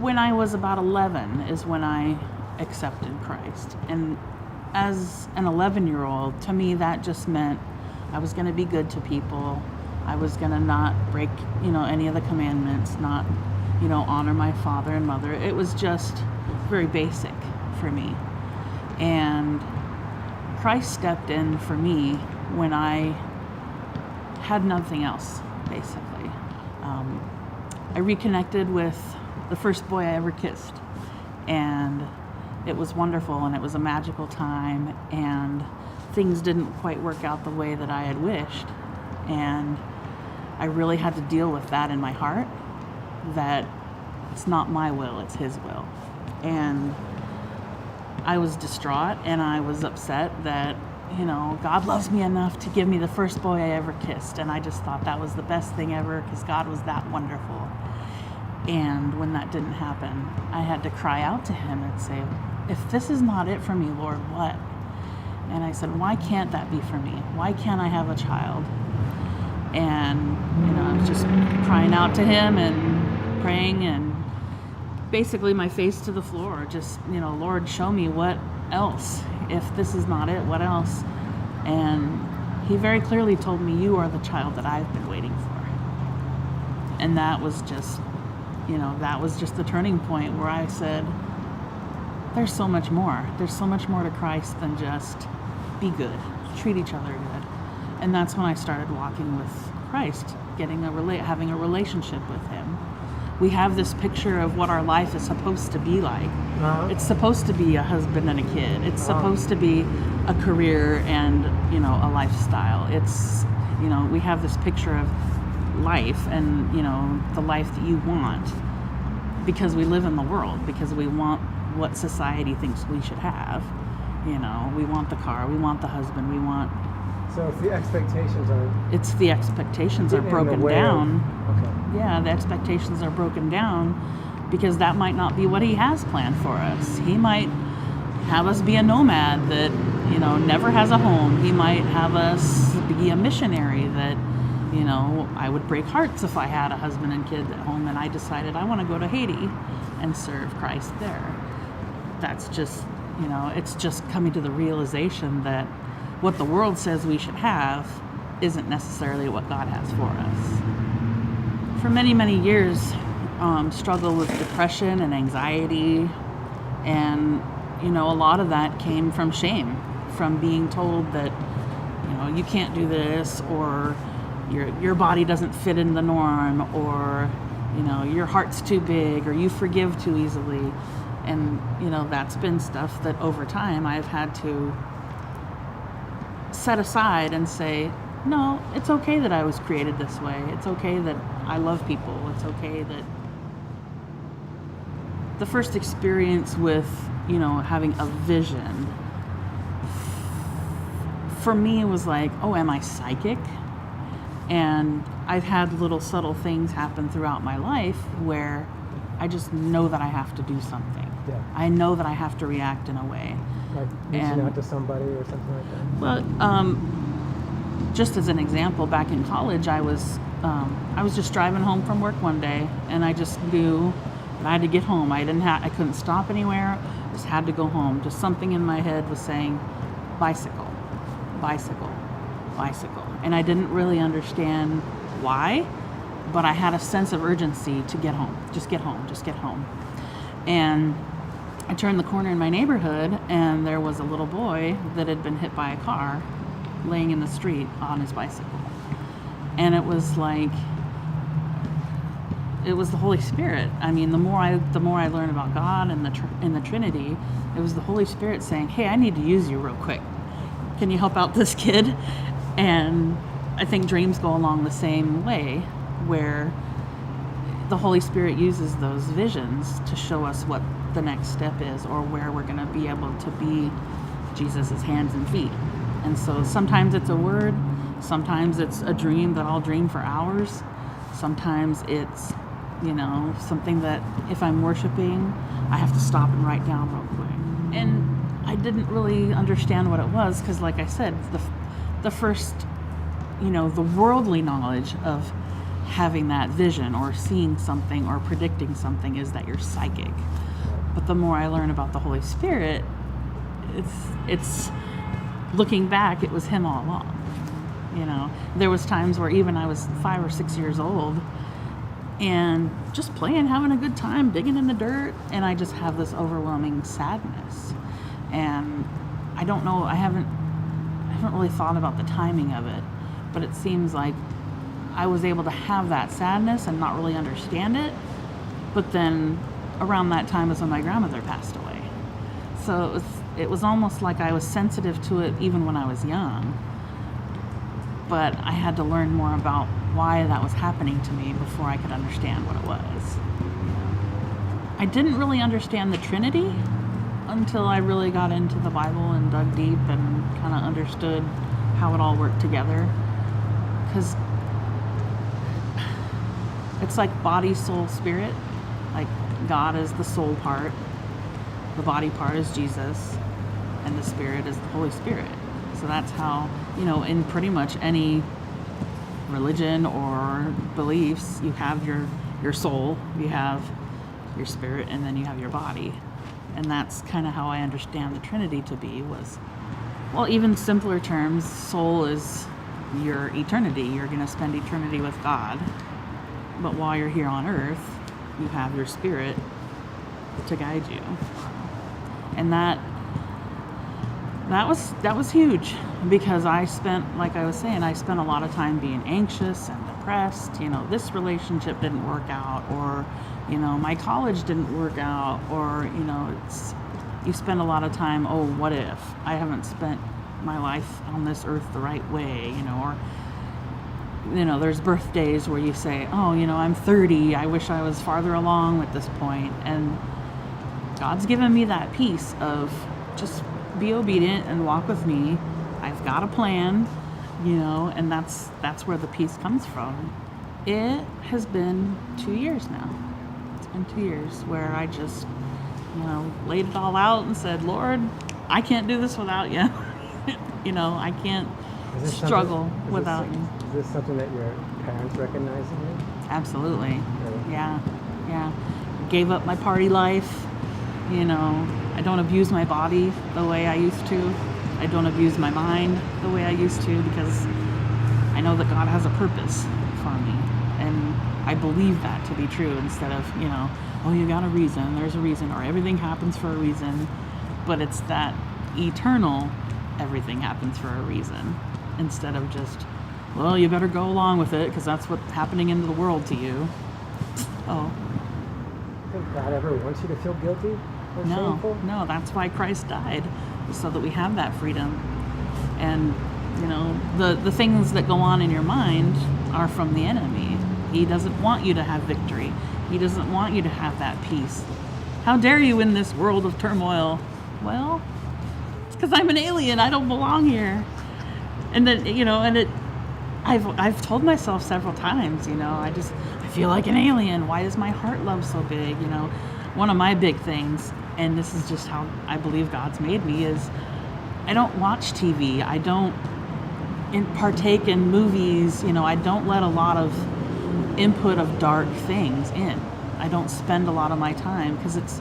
when I was about 11 is when I accepted Christ. And as an 11-year-old, to me, that just meant I was going to be good to people. I was going to not break, any of the commandments, not, honor my father and mother. It was just very basic for me. And Christ stepped in for me when I had nothing else, basically. I reconnected with the first boy I ever kissed, and it was wonderful, and it was a magical time, and things didn't quite work out the way that I had wished, and I really had to deal with that in my heart, that it's not my will, it's his will. And I was distraught, and I was upset that, God loves me enough to give me the first boy I ever kissed, and I just thought that was the best thing ever because God was that wonderful. And when that didn't happen, I had to cry out to him and say, if this is not it for me, Lord, what? And I said, why can't that be for me? Why can't I have a child? And, I was just crying out to him and praying and basically my face to the floor. Just, Lord, show me what else. If this is not it, what else? And he very clearly told me, you are the child that I've been waiting for. And that was just, the turning point where I said, there's so much more. There's so much more to Christ than just be good, treat each other good. And that's when I started walking with Christ, having a relationship with him. We have this picture of what our life is supposed to be like. Uh-huh. It's supposed to be a husband and a kid. It's supposed to be a career and, a lifestyle. It's, we have this picture of life and, the life that you want because we live in the world, because we want what society thinks we should have. We want the car, we want the husband, we want... So if the expectations are... It's the expectations are broken down. Okay. Yeah, the expectations are broken down because that might not be what he has planned for us. He might have us be a nomad that, never has a home. He might have us be a missionary that, I would break hearts if I had a husband and kids at home and I decided I want to go to Haiti and serve Christ there. That's just, it's just coming to the realization that what the world says we should have isn't necessarily what God has for us. For many, many years, struggled with depression and anxiety, and a lot of that came from shame, from being told that you can't do this, or your body doesn't fit in the norm, or your heart's too big, or you forgive too easily. And that's been stuff that over time I've had to set aside and say, no, it's okay that I was created this way. It's okay that I love people. It's okay that... The first experience with, having a vision, for me, it was like, oh, am I psychic? And I've had little subtle things happen throughout my life where I just know that I have to do something. Yeah. I know that I have to react in a way. Like reaching out to somebody or something like that? Well, just as an example, back in college, I was just driving home from work one day, and I just knew that I had to get home. I couldn't stop anywhere. I just had to go home. Just something in my head was saying, bicycle, bicycle, bicycle. And I didn't really understand why, but I had a sense of urgency to get home. Just get home, just get home. And I turned the corner in my neighborhood, and there was a little boy that had been hit by a car laying in the street on his bicycle. And it was like, it was the Holy Spirit. I mean, the more I learned about God and the Trinity, it was the Holy Spirit saying, hey, I need to use you real quick. Can you help out this kid? And I think dreams go along the same way, where the Holy Spirit uses those visions to show us what the next step is, or where we're going to be able to be Jesus's hands and feet. And so sometimes it's a word, sometimes it's a dream that I'll dream for hours, sometimes it's, something that if I'm worshiping, I have to stop and write down real quick. And I didn't really understand what it was, because like I said, the first, the worldly knowledge of having that vision or seeing something or predicting something is that you're psychic. But the more I learn about the Holy Spirit, it's looking back, it was him all along. You know, there was times where even I was 5 or 6 years old and just playing, having a good time, digging in the dirt, and I just have this overwhelming sadness. And I don't know, I haven't really thought about the timing of it, but it seems like I was able to have that sadness and not really understand it. But then around that time is when my grandmother passed away. So it was almost like I was sensitive to it even when I was young. But I had to learn more about why that was happening to me before I could understand what it was. I didn't really understand the Trinity until I really got into the Bible and dug deep and kind of understood how it all worked together. Because it's like body, soul, spirit. Like God is the soul part, the body part is Jesus, and the spirit is the Holy Spirit. So that's how, you know, in pretty much any religion or beliefs, you have your soul, you have your spirit, and then you have your body. And that's kind of how I understand the Trinity to be was, well, even simpler terms, soul is your eternity. You're going to spend eternity with God. But while you're here on earth, you have your spirit to guide you. And that was huge, because I spent, like I was saying, I spent a lot of time being anxious and depressed. You know, this relationship didn't work out, or, you know, my college didn't work out, or, you know, you spend a lot of time, oh, what if I haven't spent my life on this earth the right way, you know, or, you know, there's birthdays where you say, oh, you know, I'm 30, I wish I was farther along at this point. And God's given me that peace of just be obedient and walk with me. I've got a plan, you know, and that's where the peace comes from. It has been 2 years now. It's been 2 years where I just, you know, laid it all out and said, Lord, I can't do this without you. You know, I can't struggle without you. Is this something that your parents recognize in you? Absolutely. Really? Yeah. Gave up my party life. You know, I don't abuse my body the way I used to. I don't abuse my mind the way I used to, because I know that God has a purpose for me. And I believe that to be true, instead of, you know, oh, you got a reason, there's a reason, or everything happens for a reason. But it's that eternal, everything happens for a reason, instead of just, well, you better go along with it because that's what's happening in the world to you. Oh. I think God ever wants you to feel guilty or shameful? No, that's why Christ died, so that we have that freedom. And, you know, the things that go on in your mind are from the enemy. He doesn't want you to have victory. He doesn't want you to have that peace. How dare you in this world of turmoil? Well, it's because I'm an alien. I don't belong here. And then, you know, and I've told myself several times, you know, I feel like an alien. Why does my heart love so big? You know, one of my big things, and this is just how I believe God's made me, is I don't watch TV. I don't partake in movies. You know, I don't let a lot of input of dark things in. I don't spend a lot of my time because it's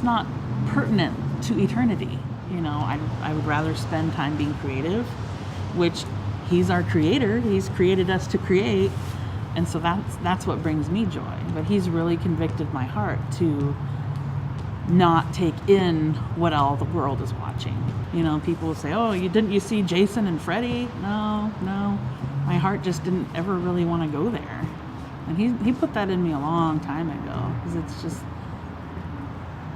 not pertinent to eternity. You know, I would rather spend time being creative, which He's our creator. He's created us to create. And so that's what brings me joy. But He's really convicted my heart to not take in what all the world is watching. You know, people will say, oh, didn't you see Jason and Freddie? No. My heart just didn't ever really want to go there. And he put that in me a long time ago. Because it's just,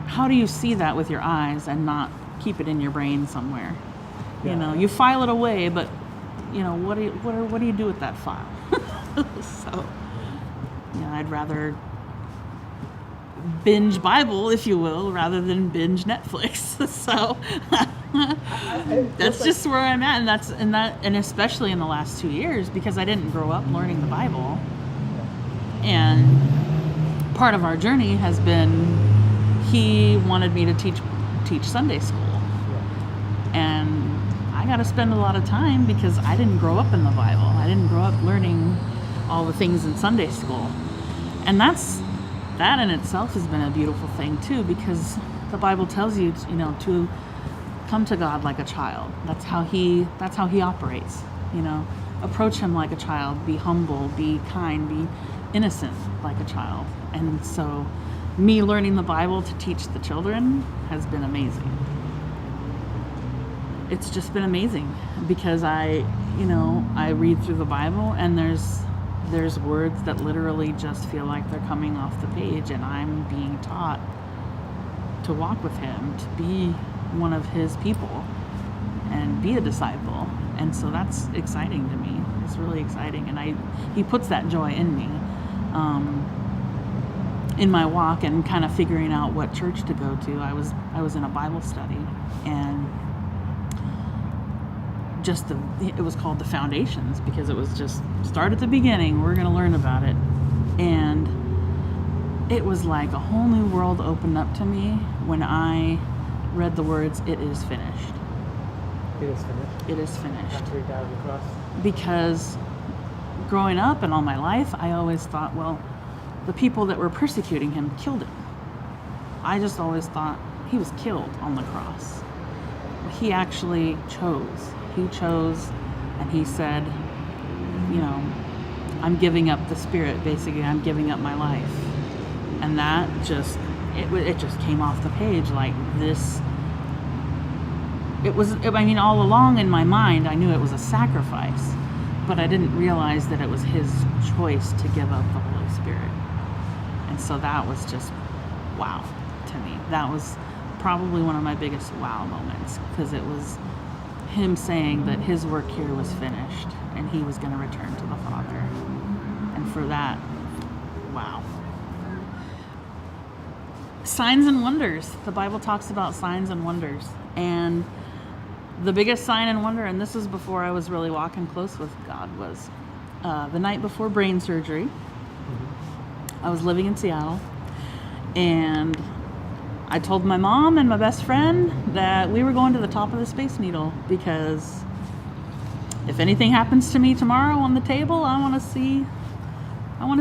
how do you see that with your eyes and not keep it in your brain somewhere? Yeah. You know, you file it away, but, you know, what do you do with that file? So, you know, I'd rather binge Bible, if you will, rather than binge Netflix. So that's just where I'm at, and especially in the last 2 years, because I didn't grow up learning the Bible. And part of our journey has been, He wanted me to teach Sunday school. And I got to spend a lot of time because I didn't grow up in the Bible. I didn't grow up learning all the things in Sunday school. And that in itself has been a beautiful thing too, because the Bible tells you, to come to God like a child. That's how he operates. Approach him like a child, be humble, be kind, be innocent like a child. And so me learning the Bible to teach the children has been amazing. It's just been amazing because I read through the Bible and there's words that literally just feel like they're coming off the page, and I'm being taught to walk with him, to be one of his people and be a disciple. And so that's exciting to me. It's really exciting, and he puts that joy in me in my walk and kind of figuring out what church to go to. I was in a Bible study, and it was called The Foundations because it was just start at the beginning. We're going to learn about it. And it was like a whole new world opened up to me when I read the words, "It is finished." It is finished. It is finished. After he died on the cross. Because growing up and all my life, I always thought, well, the people that were persecuting him killed him. I just always thought he was killed on the cross. He actually chose. He chose, and he said, I'm giving up the spirit, basically. I'm giving up my life. And that it just came off the page like this. All along in my mind, I knew it was a sacrifice, but I didn't realize that it was his choice to give up the Holy Spirit. And so that was just wow to me. That was probably one of my biggest wow moments, because it was him saying that his work here was finished and he was going to return to the Father. And for that, wow. Signs and wonders. The Bible talks about signs and wonders. And the biggest sign and wonder, and this is before I was really walking close with God, was the night before brain surgery. Mm-hmm. I was living in Seattle, and I told my mom and my best friend that we were going to the top of the Space Needle, because if anything happens to me tomorrow on the table, I want to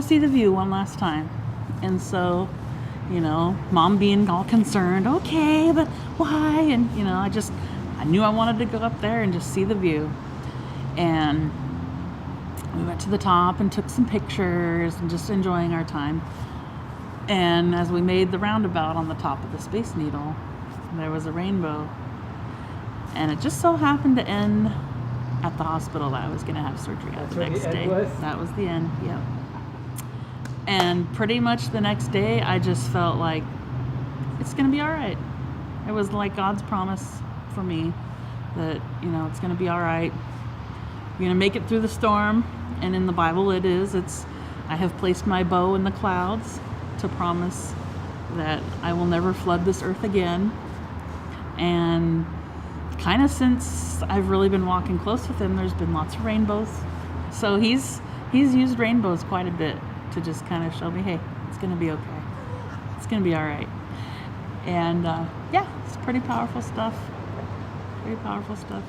see the view one last time. And so, mom being all concerned, okay, but why? And I knew I wanted to go up there and just see the view. And we went to the top and took some pictures and just enjoying our time. And as we made the roundabout on the top of the Space Needle, there was a rainbow. And it just so happened to end at the hospital that I was going to have surgery at the next day. That was the end, yep. And pretty much the next day, I just felt like it's going to be all right. It was like God's promise for me that, it's going to be all right. You're going to make it through the storm. And in the Bible, I have placed my bow in the clouds to promise that I will never flood this earth again. And kind of since I've really been walking close with him, there's been lots of rainbows. So he's used rainbows quite a bit to just kind of show me, hey, it's going to be okay. It's going to be all right. And it's pretty powerful stuff. Pretty powerful stuff.